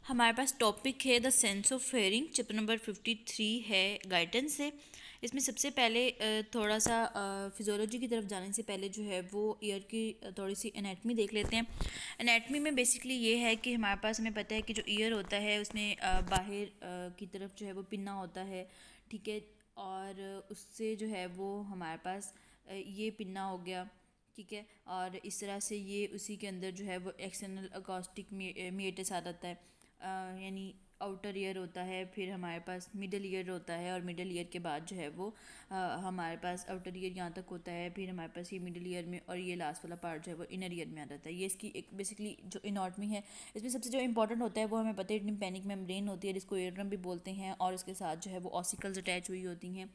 हमारे पास टॉपिक है the sense of hearing. Chapter number 53 है गाइडेंस से। इसमें सबसे पहले थोड़ा सा फिजियोलॉजी की तरफ जाने से पहले जो है वो ईयर की थोड़ी सी एनाटमी देख लेते हैं। एनाटमी में बेसिकली ये है कि हमारे पास हमें पता है कि जो ईयर होता है उसमें बाहर की तरफ जो है वो पिन्ना होता है, ठीक है। और उससे जो है वो हमारे पास ये पिन्ना हो गया, ठीक है। और इस तरह से ये उसी के अंदर जो है वो एक्सटर्नल अकॉस्टिक मीएटस आ जाता है, यानी आउटर ईयर होता है, फिर हमारे पास मिडल ईयर होता है और मिडल ईयर के बाद जो है वो हमारे पास आउटर ईयर यहाँ तक होता है, फिर हमारे पास ये मिडल ईयर में और ये लास्ट वाला पार्ट जो है वो इनर ईयर में आ जाता है। ये इसकी एक बेसिकली जो एनाटमी है, इसमें सबसे जो इंपॉर्टेंट होता है वो हमें पता है टिम्पैनिक मेम्ब्रेन होती है जिसको ईयरड्रम भी बोलते हैं, और उसके साथ जो है वो ऑसिकल्स अटैच हुई होती हैं,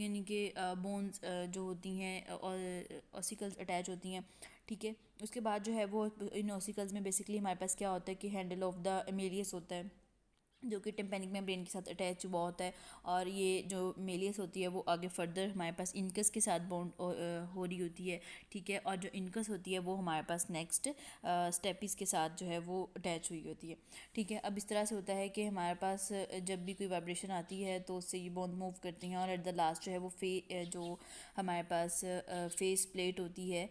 यानी कि बोन्स जो होती हैं और ऑसिकल्स अटैच होती हैं, ठीक है। उसके बाद जो है वो इन ऑसिकल्स में बेसिकली हमारे पास क्या होता है कि हैंडल ऑफ द मेलियस होता है जो कि टिम्पैनिक मेम्ब्रेन के साथ अटैच हुआ होता है, और ये जो मेलियस होती है वो आगे फर्दर हमारे पास इनकस के साथ बॉन्ड हो रही होती है, ठीक है। और जो इनकस होती है वो हमारे पास नेक्स्ट स्टेपिस के साथ जो है वो अटैच हुई होती है, ठीक है। अब इस तरह से होता है कि हमारे पास जब भी कोई वाइब्रेशन आती है तो उससे ये बॉन्ड मूव करती हैं, और एट द लास्ट जो है वो जो हमारे पास फेस प्लेट होती है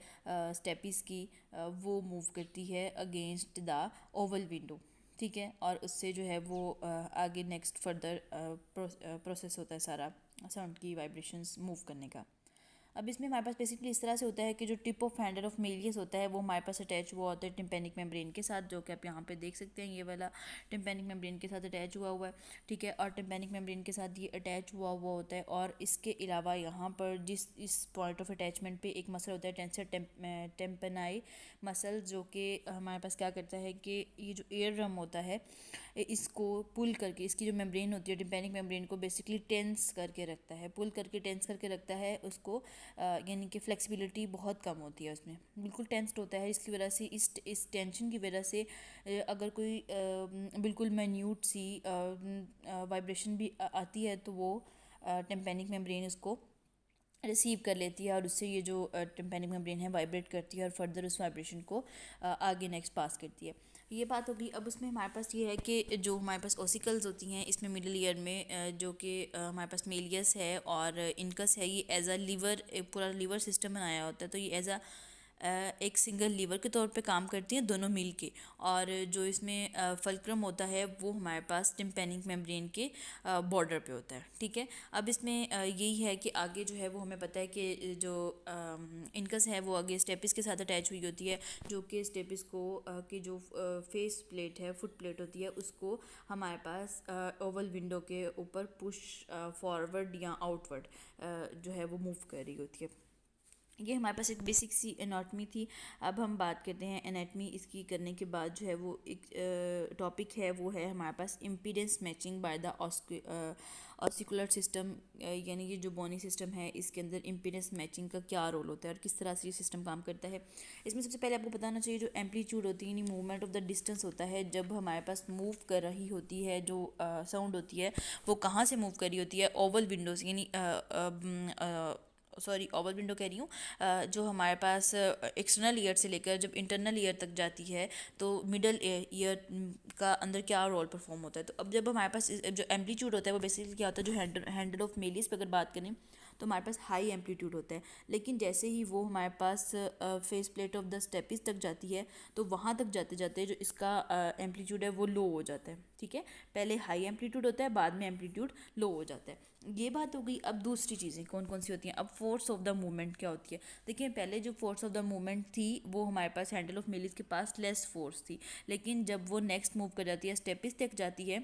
स्टेपिस की, वो मूव करती है अगेंस्ट द ओवल विंडो, ठीक है। और उससे जो है वो आगे नेक्स्ट फर्दर प्रोसेस होता है सारा साउंड की वाइब्रेशंस मूव करने का। अब इसमें हमारे पास बेसिकली इस तरह से होता है कि जो tip of Henle of Méliès होता है वो हमारे पास अटैच हुआ होता है टिम्पैनिक मेम्ब्रेन के साथ, जो कि आप यहाँ पे देख सकते हैं, ये वाला टिम्पैनिक मेम्ब्रेन के साथ अटैच हुआ है, ठीक है। और टिम्पैनिक मेम्ब्रेन के साथ ये अटैच हुआ होता है, और इसके अलावा यहाँ पर जिस इस पॉइंट ऑफ अटैचमेंट पे एक मसल होता है टेंसर टेम्पनाई मसल, जो कि हमारे पास क्या करता है कि ये जो एयर ड्रम होता है इसको पुल करके, इसकी जो मेम्ब्रेन होती है टिम्पैनिक मेम्ब्रेन को बेसिकली टेंस करके रखता है, पुल करके टेंस करके रखता है उसको, यानी कि फ्लेक्सिबिलिटी बहुत कम होती है उसमें, बिल्कुल टेंस्ड होता है। इसकी वजह से इस टेंशन की वजह से अगर कोई बिल्कुल माइन्यूट सी वाइब्रेशन भी आती है तो वो टिम्पैनिक मेम्ब्रेन उसको रिसीव कर लेती है, और उससे ये जो टिम्पैनिक मेम्ब्रेन है वाइब्रेट करती है और फर्दर उस वाइब्रेशन को आगे नेक्स्ट पास करती है। ये बात होगी। अब उसमें हमारे पास ये है कि जो हमारे पास ओसिकल्स होती हैं इसमें मिडिल ईयर में जो कि हमारे पास मेलियस है और इनकस है, ये एज अ लीवर, पूरा लीवर सिस्टम बनाया होता है, तो ये एज अ एक सिंगल लीवर के तौर पे काम करती हैं दोनों मिल के। और जो इसमें फल्क्रम होता है वो हमारे पास टिम्पैनिक मेम्ब्रेन के बॉर्डर पे होता है, ठीक है। अब इसमें यही है कि आगे जो है वो हमें पता है कि जो इनकस है वो आगे स्टेपिस के साथ अटैच हुई होती है, जो कि स्टेपिस को की जो फेस प्लेट है, फुट प्लेट होती है, उसको हमारे पास ओवल विंडो के ऊपर पुश फॉरवर्ड या आउटवर्ड जो है वो मूव कर रही होती है। ये हमारे पास एक बेसिक सी एनाटमी थी। अब हम बात करते हैं एनाटमी इसकी करने के बाद जो है वो एक टॉपिक है वो है हमारे पास impedance matching by the ossicular system, यानी कि जो बोनी सिस्टम है इसके अंदर इम्पीडेंस मैचिंग का क्या रोल होता है और किस तरह से ये सिस्टम काम करता है। इसमें सबसे पहले आपको बताना चाहिए जो एम्पलीट्यूड होती है यानी मूवमेंट ऑफ द डिस्टेंस होता है, जब हमारे पास मूव कर रही होती है जो साउंड होती है वो कहाँ से मूव कर रही होती है, ओवल विंडोज, यानी सॉरी ओवल विंडो कह रही हूँ, जो हमारे पास एक्सटर्नल ईयर से लेकर जब इंटरनल ईयर तक जाती है तो मिडल ईयर का अंदर क्या रोल परफॉर्म होता है। तो अब जब हमारे पास जो एम्पलीट्यूड होता है वो बेसिकली क्या होता है, जो हैंडल ऑफ मेलिस पर अगर बात करें तो हमारे पास हाई एम्पलीट्यूड होता है, लेकिन जैसे ही वो हमारे पास face plate of the stapes तक जाती है तो वहाँ तक जाते जाते जो इसका एम्पलीट्यूड है वो लो हो जाता है, ठीक है। पहले हाई एम्पलीट्यूड होता है, बाद में एम्पलीट्यूड लो हो जाता है। ये बात हो गई। अब दूसरी चीज़ें कौन कौन सी होती हैं। अब फोर्स ऑफ द मूवमेंट क्या होती है। देखिए पहले जो फोर्स ऑफ द मूवमेंट थी वो हमारे पास हैंडल ऑफ मेलिस के पास लेस फोर्स थी, लेकिन जब वो नेक्स्ट मूव कर जाती है, स्टेपिस तक जाती है,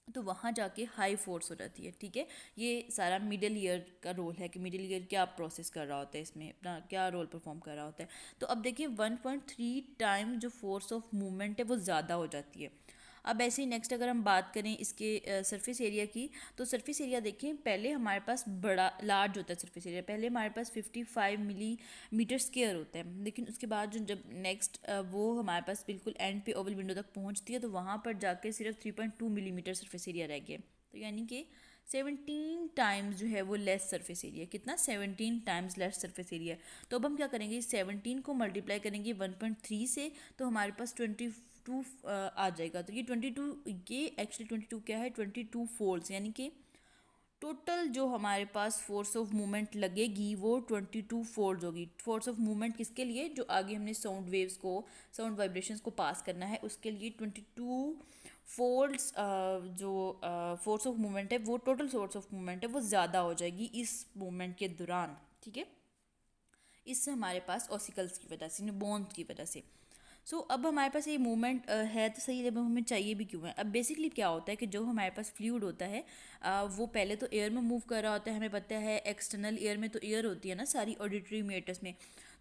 तो वहाँ जाके हाई फोर्स हो जाती है, ठीक है। ये सारा मिडिल ईयर का रोल है कि मिडिल ईयर क्या प्रोसेस कर रहा होता है, इसमें अपना क्या रोल परफॉर्म कर रहा होता है। तो अब देखिए 1.3 टाइम जो फोर्स ऑफ मूवमेंट है वो ज़्यादा हो जाती है। अब ऐसे ही नेक्स्ट अगर हम बात करें इसके सरफेस एरिया की, तो सरफेस एरिया देखें पहले हमारे पास बड़ा लार्ज होता है सरफेस एरिया, पहले हमारे पास 55 मिलीमीटर स्क्वायर होता है, लेकिन उसके बाद जो जब नेक्स्ट वो हमारे पास बिल्कुल एंड पे ओवल विंडो तक पहुंचती है तो वहाँ पर जाके सिर्फ 3.2 मिलीमीटर सरफेस एरिया रह गया। तो यानी कि 17 टाइम्स जो है वो लेस सरफेस एरिया, कितना 17 टाइम्स लेस सरफेस एरिया। तो अब हम क्या करेंगे, 17 को मल्टीप्लाई करेंगे 1.3 से, तो हमारे पास 22 आ जाएगा। तो ये 22, ये एक्चुअली 22 क्या है, 22 फोल्ड्स, यानी कि टोटल जो हमारे पास फोर्स ऑफ मूवमेंट लगेगी वो 22 फोल्ड्स होगी। फोर्स ऑफ मूवमेंट किसके लिए, जो आगे हमने साउंड वेव्स को, साउंड वाइब्रेशंस को पास करना है, उसके लिए 22 फोल्ड्स जो फोर्स ऑफ मूवमेंट है, वो टोटल फोर्स ऑफ मूवमेंट है वो ज़्यादा हो जाएगी इस मूवमेंट के दौरान, ठीक है। इससे हमारे पास ऑसिकल्स की वजह से, बोन्स की वजह से। अब हमारे पास ये मूवमेंट है तो सही, जब हमें चाहिए भी क्यों है। अब बेसिकली क्या होता है कि जो हमारे पास फ्लूइड होता है वो पहले तो एयर में मूव कर रहा होता है, हमें पता है एक्सटर्नल एयर में तो एयर होती है ना सारी ऑडिटरी मेटर्स में।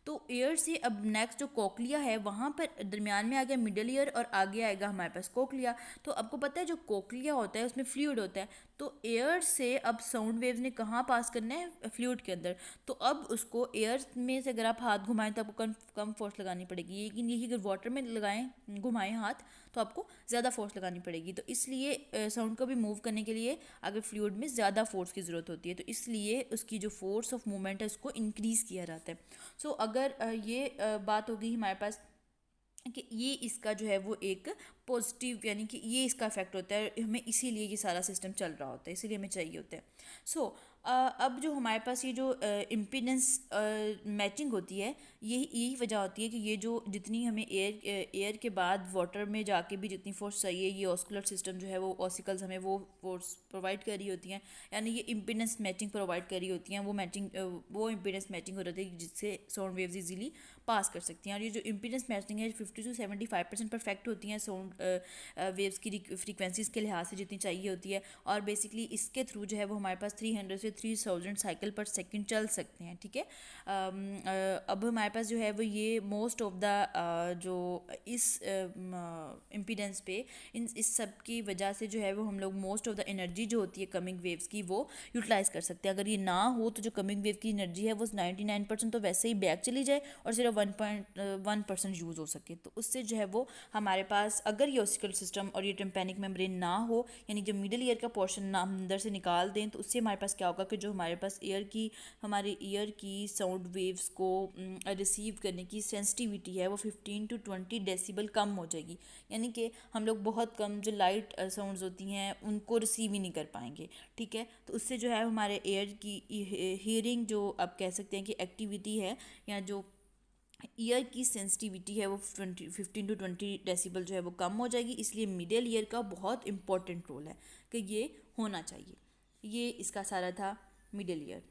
तो एयर से अब नेक्स्ट जो कोक्लिया है वहाँ पर दरमियान में आ गया मिडल ईयर और आगे आएगा हमारे पास कोक्लिया। तो आपको पता है जो कोक्लिया होता है उसमें फ्लूइड होता है, तो एयर से अब साउंड वेव्स ने कहाँ पास करना है, फ्लूइड के अंदर। तो अब उसको एयर में से अगर आप हाथ घुमाएं तो आपको कम फोर्स लगानी पड़ेगी, लेकिन यही अगर वाटर में लगाएं, घुमाएं हाथ, तो आपको ज़्यादा फोर्स लगानी पड़ेगी। तो इसलिए साउंड को भी मूव करने के लिए अगर फ्लूइड में ज़्यादा फोर्स की ज़रूरत होती है, तो इसलिए उसकी जो फोर्स ऑफ मूवमेंट है उसको इंक्रीज़ किया जाता है। अगर ये बात होगी हमारे पास कि ये इसका जो है वो एक पॉजिटिव, यानी कि ये इसका इफेक्ट होता है, हमें इसीलिए ये सारा सिस्टम चल रहा होता है, इसीलिए हमें चाहिए होता है। अब जो हमारे पास ये जो इम्पीडेंस मैचिंग होती है, यही वजह होती है कि ये जो जितनी हमें एयर के बाद वाटर में जाके भी जितनी फोर्स चाहिए, ये ऑस्कुलर सिस्टम जो है वो ऑसिकल्स हमें वो फोर्स प्रोवाइड कर रही होती हैं, यानी ये इम्पीडेंस मैचिंग प्रोवाइड कर रही होती हैं। वो इम्पीडेंस मैचिंग हो जाती है जिससे साउंड वेव्स इजीली पास कर सकती हैं। और ये जो इम्पीडेंस मैचिंग है 50 से 75% परफेक्ट होती हैं साउंड वेव्स की फ्रीक्वेंसीज के लिहाज से जितनी चाहिए होती है। और बेसिकली इसके थ्रू जो है वो हमारे पास 300 से 3000 साइकिल पर सेकंड चल सकते हैं, ठीक है। अब हमारे पास जो है वो ये मोस्ट ऑफ द जो इस इम्पीडेंस पे इस सब की वजह से जो है वो हम लोग मोस्ट ऑफ द एनर्जी जो होती है कमिंग वेव्स की वो यूटिलाइज कर सकते हैं। अगर ये ना हो तो जो कमिंग वेव की एनर्जी है वो 99% तो वैसे ही बैक चली जाए और सिर्फ 1.1% यूज़ हो सके। तो उससे जो है वो हमारे पास अगर ये ऑसिकल सिस्टम और ये टिम्पैनिक मेम्ब्रेन ना हो, यानी जब मिडल ईयर का पोर्शन ना हम अंदर से निकाल दें, तो उससे हमारे पास क्या होगा कि जो हमारे पास हमारे ईयर की साउंड वेव्स को रिसीव करने की सेंसिटिविटी है वो 15 to 20 डेसिबल कम हो जाएगी। यानी कि हम लोग बहुत कम जो लाइट साउंड्स होती हैं उनको रिसीव ही नहीं कर पाएंगे, ठीक है। तो उससे जो है हमारे एयर की हियरिंग जो आप कह सकते हैं कि एक्टिविटी है, या जो ईयर की सेंसिटिविटी है वो 15 to 20 डेसिबल जो है वो कम हो जाएगी। इसलिए मिडल ईयर का बहुत इंपॉर्टेंट रोल है कि ये होना चाहिए। ये इसका सारा था मिडल ईयर।